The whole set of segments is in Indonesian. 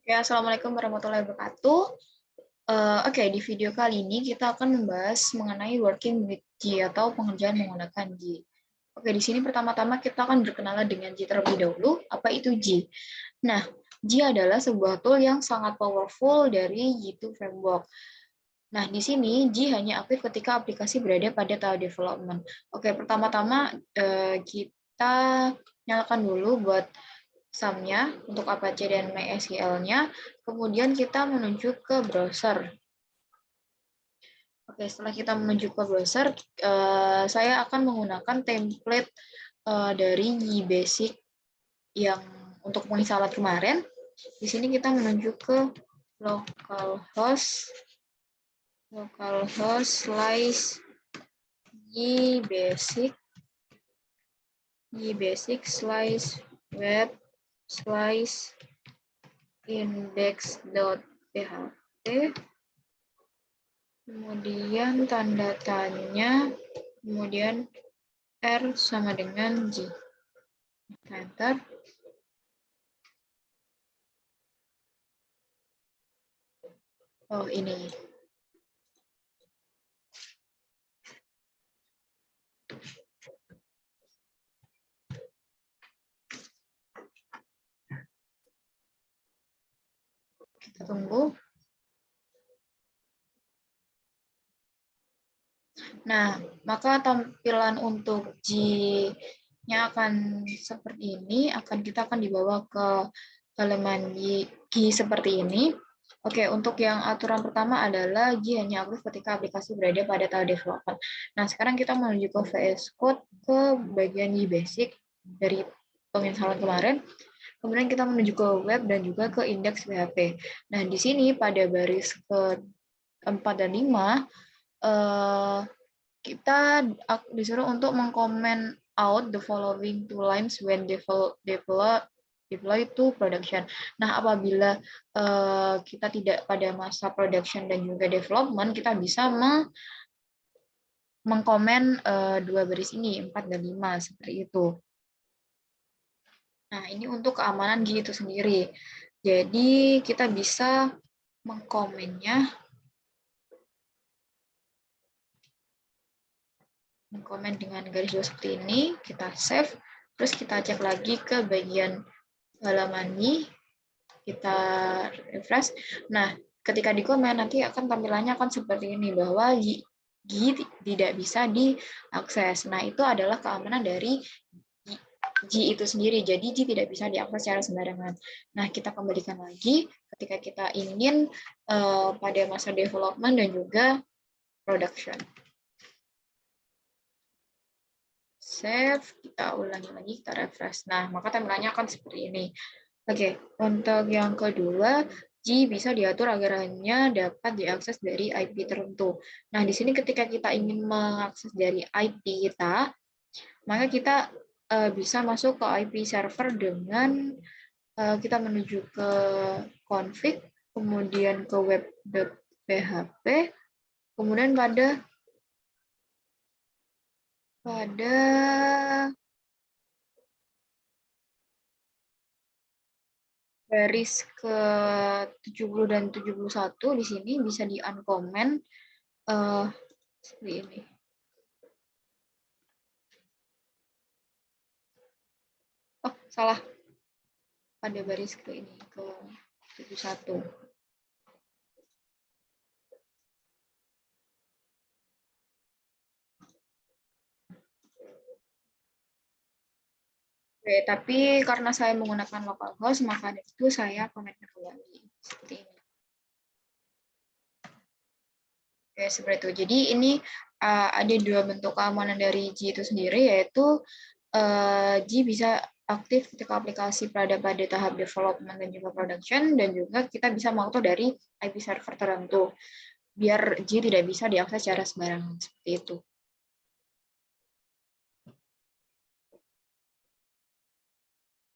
Oke, Assalamualaikum warahmatullahi wabarakatuh. Oke, di video kali ini kita akan membahas mengenai working with G atau pengerjaan menggunakan G. Oke, di sini pertama-tama kita akan berkenalan dengan G terlebih dahulu. Apa itu G? Nah, G adalah sebuah tool yang sangat powerful dari G2 Framework. Nah, di sini G hanya aktif ketika aplikasi berada pada tahap development. Oke, pertama-tama kita nyalakan dulu buat SAM-nya untuk Apache dan MySQL-nya. Kemudian kita menuju ke browser. Oke, setelah kita menuju ke browser, saya akan menggunakan template dari Basic yang untuk penginstalan kemarin. Di sini kita menuju ke localhost slice Basic slice web slice index.php, kemudian tanda tanya, kemudian R sama dengan G. Enter. Oh, ini. Kita tunggu. Nah, maka tampilan untuk G-nya akan seperti ini, kita akan dibawa ke halaman G seperti ini. Oke, untuk yang aturan pertama adalah G hanya aktif ketika aplikasi berada pada tahap development. Nah, sekarang kita menuju ke VS Code ke bagian G Basic dari penginstalan kemarin. Kemudian kita menuju ke web dan juga ke index PHP. Nah, di sini pada baris ke-4 dan 5, kita disuruh untuk mengcomment out the following two lines when deploy to production. Nah, apabila kita tidak pada masa production dan juga development, kita bisa mengkomen dua baris ini, 4 dan 5, seperti itu. Nah, ini untuk keamanan G itu sendiri. Jadi, kita bisa mengkomennya, komen dengan garis dua seperti ini, kita save, terus kita cek lagi ke bagian halaman ini, kita refresh. Nah, ketika di komen nanti akan tampilannya akan seperti ini, bahwa G tidak bisa diakses. Nah, itu adalah keamanan dari G itu sendiri, jadi G tidak bisa diakses secara sembarangan. Nah, kita kembalikan lagi ketika kita ingin pada masa development dan juga production. Save, kita ulangi lagi, kita refresh. Nah, maka tampilannya akan seperti ini. Oke, untuk yang kedua, G bisa diatur agar hanya dapat diakses dari IP tertentu. Nah, di sini ketika kita ingin mengakses dari IP kita, maka kita bisa masuk ke IP server dengan kita menuju ke config, kemudian ke web.php, kemudian pada baris ke-70 dan 71 di sini bisa di-uncomment seperti ini. Oh, salah. Pada baris ke ini, ke 71. Oke, tapi karena saya menggunakan localhost, maka itu saya connect kembali. Seperti ini. Oke, seperti itu. Jadi ini ada dua bentuk keamanan dari G itu sendiri, yaitu G bisa aktif ketika aplikasi pada tahap development dan juga production, dan juga kita bisa mengatur dari IP server tertentu, biar G tidak bisa diakses secara sembarangan, seperti itu.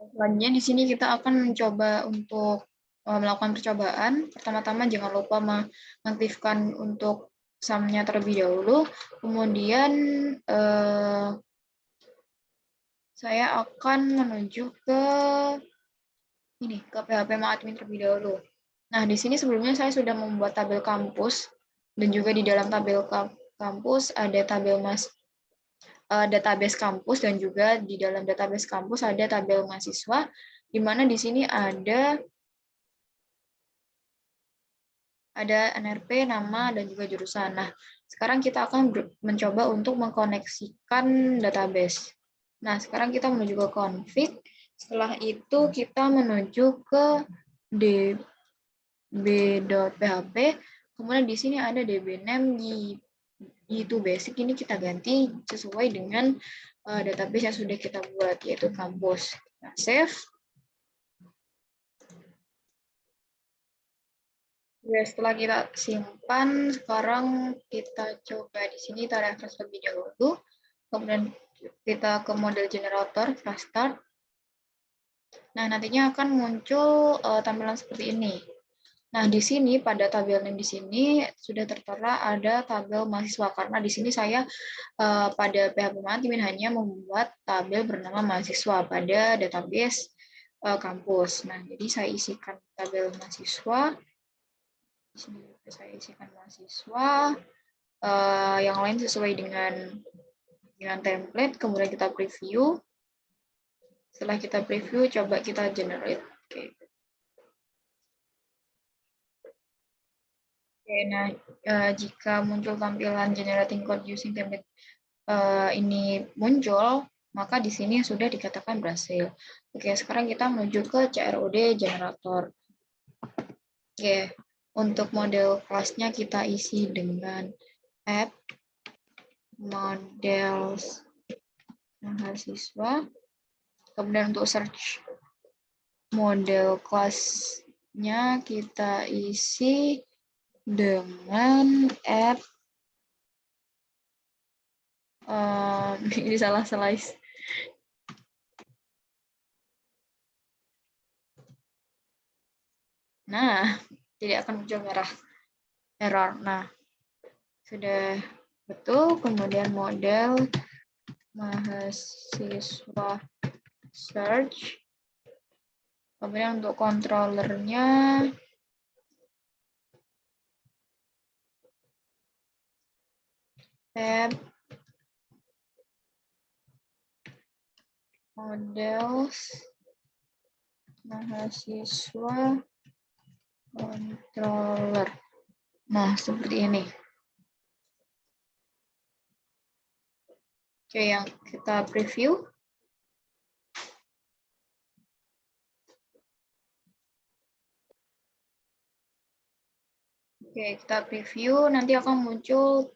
Selanjutnya di sini kita akan mencoba untuk melakukan percobaan. Pertama-tama jangan lupa mengaktifkan untuk SAM-nya terlebih dahulu. Kemudian saya akan menuju ke ini ke PHP MyAdmin terlebih dahulu. Nah, di sini sebelumnya saya sudah membuat tabel kampus dan juga di dalam tabel kampus ada database kampus dan juga di dalam database kampus ada tabel mahasiswa, di mana di sini ada NRP, nama, dan juga jurusan. Nah, sekarang kita akan mencoba untuk mengkoneksikan database. Nah, sekarang kita menuju ke config. Setelah itu kita menuju ke db.php. Kemudian di sini ada dbname G2 basic. Ini kita ganti sesuai dengan database yang sudah kita buat, yaitu kampus. Nah, save. Ya, setelah kita simpan, sekarang kita coba di sini kita refresh lebih dahulu. Kemudian kita ke model generator, flash start. Nah, nantinya akan muncul tampilan seperti ini. Nah, di sini pada tabelnya di sini sudah tertera ada tabel mahasiswa karena di sini saya pada PHP MyAdmin hanya membuat tabel bernama mahasiswa pada database kampus. Nah, jadi saya isikan tabel mahasiswa. Di sini saya isikan mahasiswa. Yang lain sesuai dengan template. Kemudian kita preview. Setelah kita preview, coba kita generate. Oke, nah jika muncul tampilan generating code using template ini muncul, maka di sini sudah dikatakan berhasil. Oke, sekarang kita menuju ke CRUD generator. Oke, untuk model kelasnya kita isi dengan app models mahasiswa. Kemudian untuk search model kelasnya kita isi dengan app ini salah slice. Nah, tidak akan muncul merah error. Nah, sudah betul. Kemudian model mahasiswa search. Kemudian untuk controllernya tab models mahasiswa controller. Nah, seperti ini. Oke, yang kita preview. Oke, kita preview. Nanti akan muncul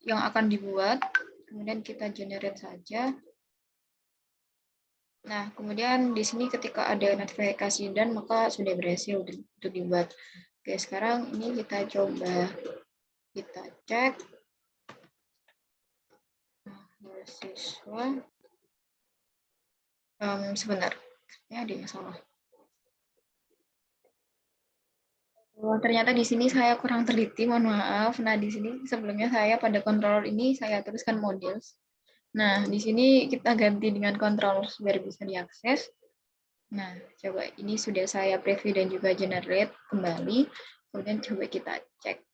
yang akan dibuat. Kemudian kita generate saja. Nah, kemudian di sini ketika ada notifikasi dan maka sudah berhasil untuk dibuat. Oke, sekarang ini kita coba kita cek mahasiswa. Sebentar, ya ada yang salah. Ternyata di sini saya kurang teliti, mohon maaf. Nah, di sini sebelumnya saya pada controller ini saya tuliskan models. Nah, di sini kita ganti dengan controller biar bisa diakses. Nah, coba ini sudah saya preview dan juga generate kembali. Kemudian coba kita cek.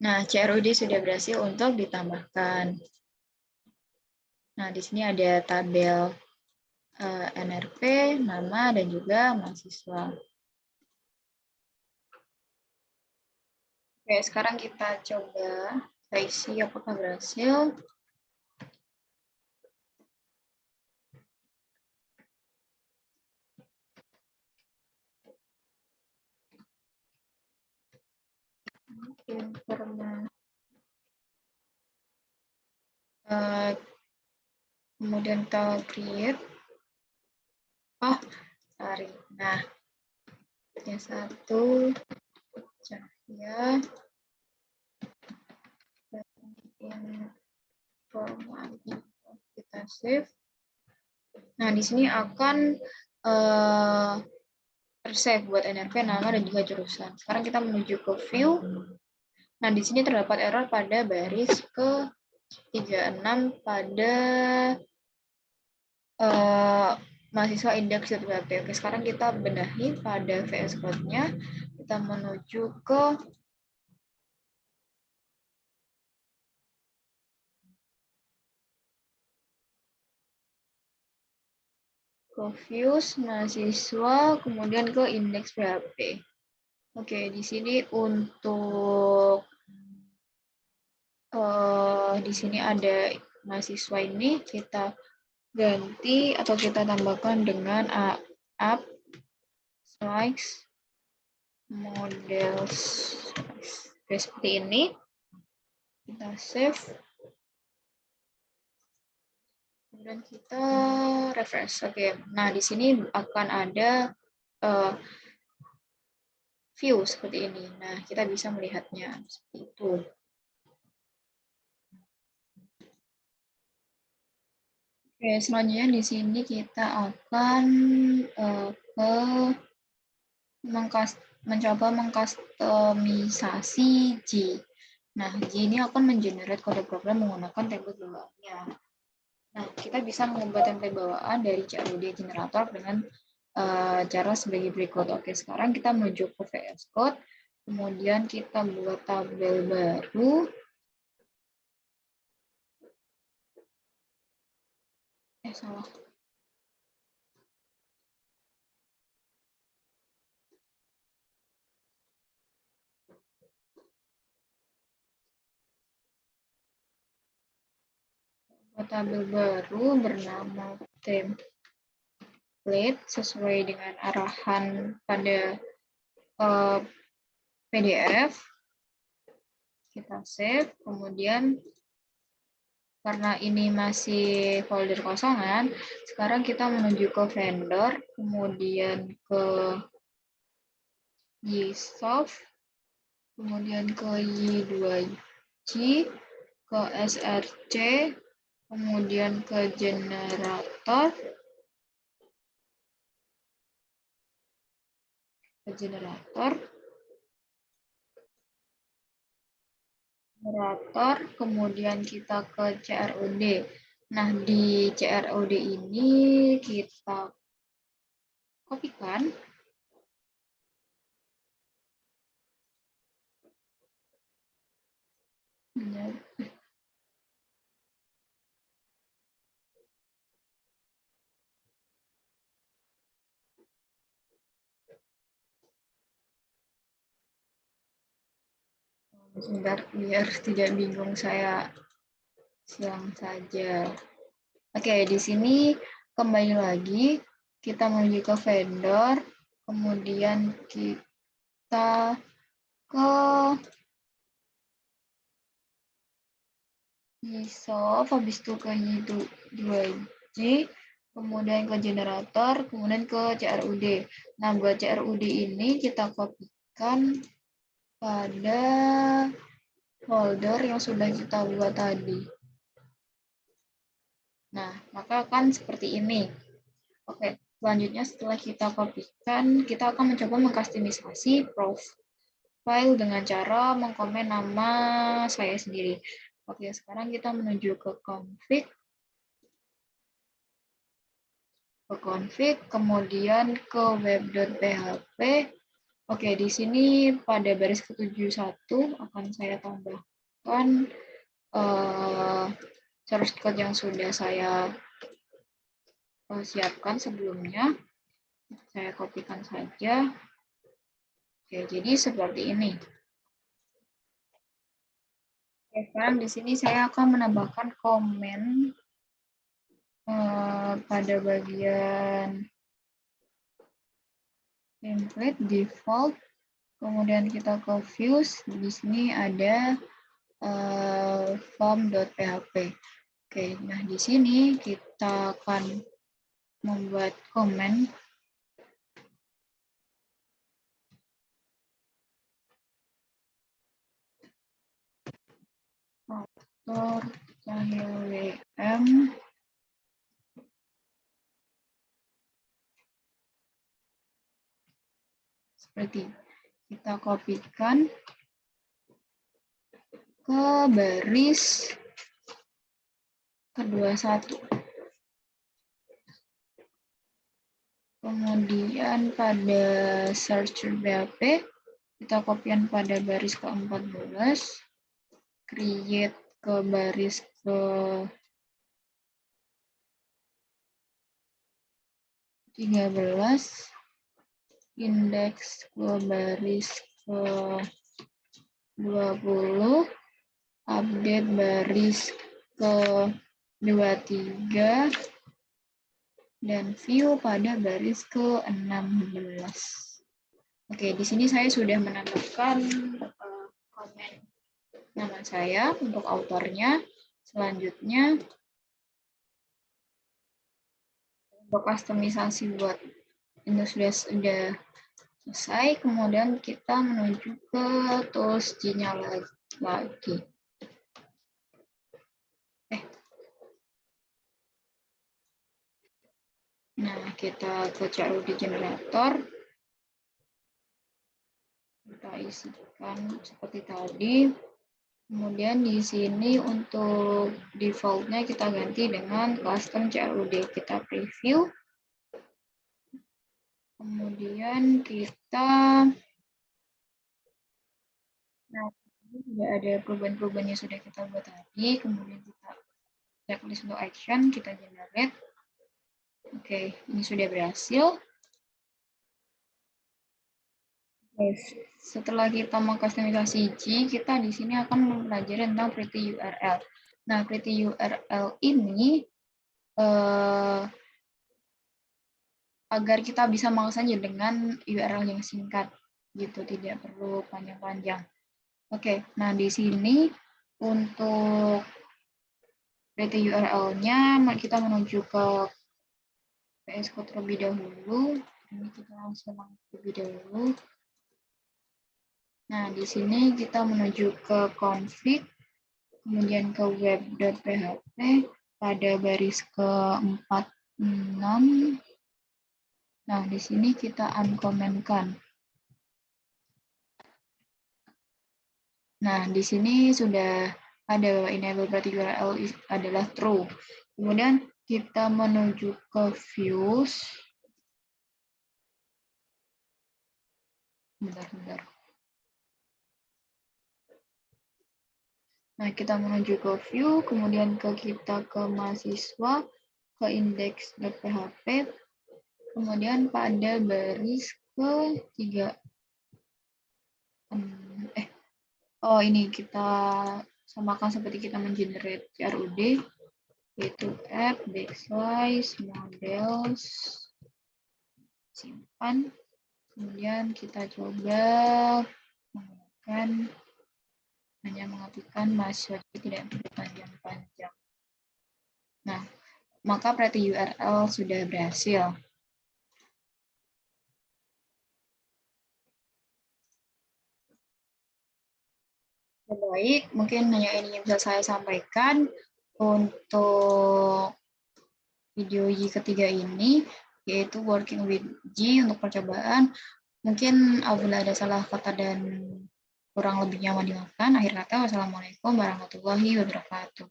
Nah, CRUD sudah berhasil untuk ditambahkan. Nah, di sini ada tabel NRP, nama, dan juga mahasiswa. Oke, sekarang kita coba isi apakah berhasil. Kemudian kita create. Oh, sorry. Nah, yang satu Cahya. Informasi kita save. Nah, di sini akan tersave buat NRP, nama, dan juga jurusan. Sekarang kita menuju ke view. Nah, di sini terdapat error pada baris ke-36 pada mahasiswa indeks.php. Oke, sekarang kita benahi pada VS Code-nya. Kita menuju ke views mahasiswa, kemudian ke indeks PHP. Oke, di sini untuk di sini ada mahasiswa ini kita ganti atau kita tambahkan dengan app slides models. Oke, seperti ini. Kita save. Kemudian kita refresh. Oke, nah di sini akan ada view seperti ini. Nah, kita bisa melihatnya seperti itu. Oke, selanjutnya di sini kita akan mencoba mengkustomisasi G. Nah, G ini akan mengenerate kode program menggunakan template bawaannya. Nah, kita bisa mengubah template bawaan dari CRUD generator dengan cara sebagai berikut. Oke, sekarang kita menuju ke VS Code, kemudian kita buat tabel baru. Salah. Tabel baru bernama template sesuai dengan arahan pada PDF. Kita save, kemudian karena ini masih folder kosongan, sekarang kita menuju ke vendor, kemudian ke Ysoft, kemudian ke Y2G, ke SRC, kemudian ke generator, kemudian kita ke CRUD. Nah, di CRUD ini kita kopikan. Sebentar, biar tidak bingung saya silang saja. Oke, di sini kembali lagi kita menuju ke vendor, kemudian kita ke Ysoft, habis itu ke Y2G, kemudian ke generator, kemudian ke CRUD. Nah, buat CRUD ini kita kopikan pada folder yang sudah kita buat tadi. Nah, maka akan seperti ini. Oke, selanjutnya setelah kita kopikan, kita akan mencoba mengkustomisasi profile dengan cara mengkomen nama saya sendiri. Oke, sekarang kita menuju ke config, kemudian ke web.php. Oke, di sini pada baris ke-71 akan saya tambahkan source code yang sudah saya siapkan sebelumnya. Saya kopikan saja. Oke, jadi seperti ini. Oke, sekarang di sini saya akan menambahkan komen pada bagian template default. Kemudian kita ke views. Di sini ada form.php. Oke, nah di sini kita akan membuat komen author Cahil WM seperti kita kopikan, ke baris ke-21. Kemudian pada search PHP, kita kopian pada baris ke-14, create ke baris ke-13, indeks ke baris ke-20, update baris ke-23, dan view pada baris ke-16. Oke, di sini saya sudah menambahkan komen nama saya untuk autornya. Selanjutnya, untuk kustomisasi buat ini sudah selesai. Kemudian kita menuju ke tools G-nya lagi. Nah, kita ke CRUD generator. Kita isikan seperti tadi. Kemudian di sini untuk default-nya kita ganti dengan custom CRUD. Kita preview. Kemudian kita, nah ini sudah ada perubahan-perubahan yang sudah kita buat tadi. Kemudian kita checklist untuk action, kita generate. Oke, ini sudah berhasil. Setelah kita mengkustomisasi G, kita di sini akan mempelajari tentang pretty URL. Nah, pretty URL ini agar kita bisa mengaksesnya dengan URL yang singkat, gitu, tidak perlu panjang-panjang. Oke, nah di sini untuk pretty URL-nya kita menuju ke VS Code terlebih dahulu. Ini kita langsung terlebih dahulu. Nah, di sini kita menuju ke config, kemudian ke web.php pada baris ke-46. Nah, di sini kita uncomment-kan. Nah, di sini sudah ada enable pretty URL adalah true. Kemudian kita menuju ke views. Bentar. Nah, kita menuju ke view, kemudian kita ke mahasiswa, ke index.php, kemudian pada baris ke-3. Oh, ini kita samakan seperti kita mengenerate CRUD, yaitu app, backslash, models, simpan. Kemudian kita coba menggunakan hanya mengetikkan mahasiswa tidak panjang-panjang. Nah, maka pretty URL sudah berhasil. Baik, mungkin hanya ini yang bisa saya sampaikan untuk video G ketiga ini, yaitu working with G untuk percobaan. Mungkin apabila ada salah kata dan kurang lebihnya mohon dimaafkan. Akhir kata, wassalamualaikum warahmatullahi wabarakatuh.